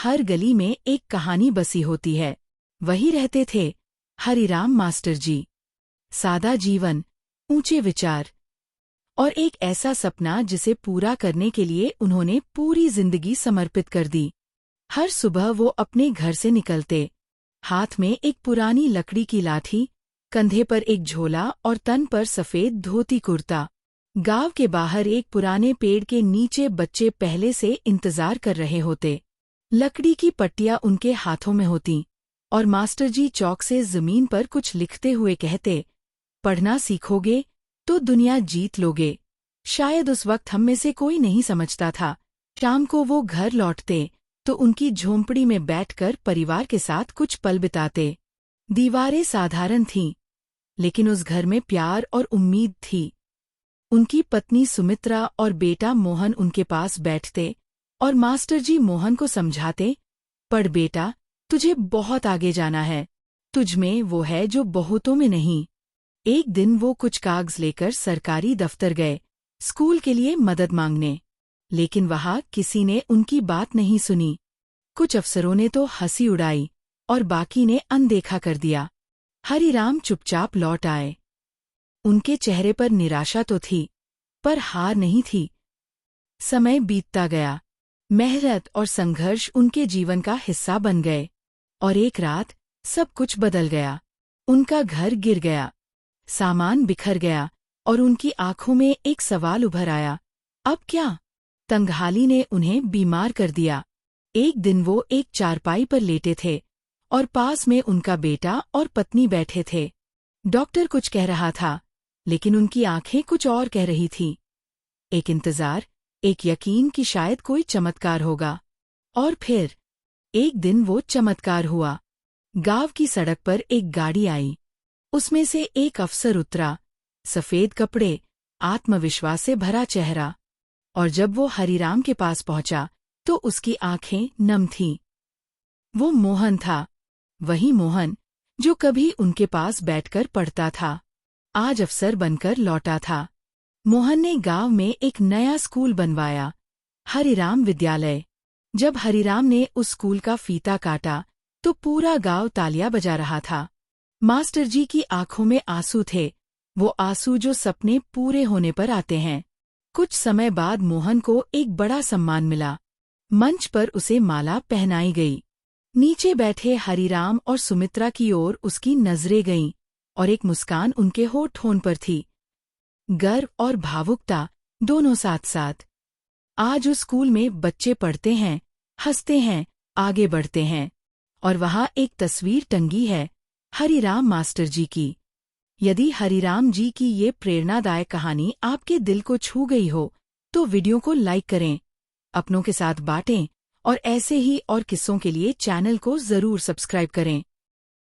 हर गली में एक कहानी बसी होती है। वही रहते थे हरिराम मास्टर जी। सादा जीवन, ऊंचे विचार और एक ऐसा सपना जिसे पूरा करने के लिए उन्होंने पूरी जिंदगी समर्पित कर दी। हर सुबह वो अपने घर से निकलते, हाथ में एक पुरानी लकड़ी की लाठी, कंधे पर एक झोला और तन पर सफेद धोती कुर्ता। गांव के बाहर एक पुराने पेड़ के नीचे बच्चे पहले से इंतजार कर रहे होते। लकड़ी की पट्टियां उनके हाथों में होती और मास्टर जी चौक से जमीन पर कुछ लिखते हुए कहते, पढ़ना सीखोगे तो दुनिया जीत लोगे। शायद उस वक्त हम में से कोई नहीं समझता था। शाम को वो घर लौटते तो उनकी झोंपड़ी में बैठकर परिवार के साथ कुछ पल बिताते। दीवारें साधारण थीं, लेकिन उस घर में प्यार और उम्मीद थी। उनकी पत्नी सुमित्रा और बेटा मोहन उनके पास बैठते और मास्टर जी मोहन को समझाते, पढ़ बेटा, तुझे बहुत आगे जाना है। तुझ में वो है जो बहुतों में नहीं। एक दिन वो कुछ कागज लेकर सरकारी दफ्तर गए, स्कूल के लिए मदद मांगने, लेकिन वहां किसी ने उनकी बात नहीं सुनी। कुछ अफसरों ने तो हंसी उड़ाई और बाकी ने अनदेखा कर दिया। हरिराम चुपचाप लौट आए। उनके चेहरे पर निराशा तो थी, पर हार नहीं थी। समय बीतता गया, मेहनत और संघर्ष उनके जीवन का हिस्सा बन गए, और एक रात सब कुछ बदल गया। उनका घर गिर गया, सामान बिखर गया और उनकी आंखों में एक सवाल उभर आया, अब क्या? तंगहाली ने उन्हें बीमार कर दिया। एक दिन वो एक चारपाई पर लेटे थे और पास में उनका बेटा और पत्नी बैठे थे। डॉक्टर कुछ कह रहा था, लेकिन उनकी आंखें कुछ और कह रही थीं। एक इंतजार, एक यकीन कि शायद कोई चमत्कार होगा। और फिर एक दिन वो चमत्कार हुआ। गांव की सड़क पर एक गाड़ी आई। उसमें से एक अफसर उतरा, सफेद कपड़े, आत्मविश्वास से भरा चेहरा। और जब वो हरिराम के पास पहुंचा तो उसकी आंखें नम थीं। वो मोहन था, वही मोहन जो कभी उनके पास बैठकर पढ़ता था, आज अफसर बनकर लौटा था। मोहन ने गांव में एक नया स्कूल बनवाया, हरिराम विद्यालय। जब हरिराम ने उस स्कूल का फीता काटा तो पूरा गांव तालियां बजा रहा था। मास्टर जी की आंखों में आंसू थे, वो आंसू जो सपने पूरे होने पर आते हैं। कुछ समय बाद मोहन को एक बड़ा सम्मान मिला। मंच पर उसे माला पहनाई गई। नीचे बैठे हरिराम और सुमित्रा की ओर उसकी नजरें गईं और एक मुस्कान उनके होठों पर थी। गर्व और भावुकता दोनों साथ साथ। आज उस स्कूल में बच्चे पढ़ते हैं, हंसते हैं, आगे बढ़ते हैं, और वहां एक तस्वीर टंगी है, हरिराम मास्टर जी की। यदि हरिराम जी की ये प्रेरणादायक कहानी आपके दिल को छू गई हो तो वीडियो को लाइक करें, अपनों के साथ बांटें और ऐसे ही और किस्सों के लिए चैनल को जरूर सब्सक्राइब करें।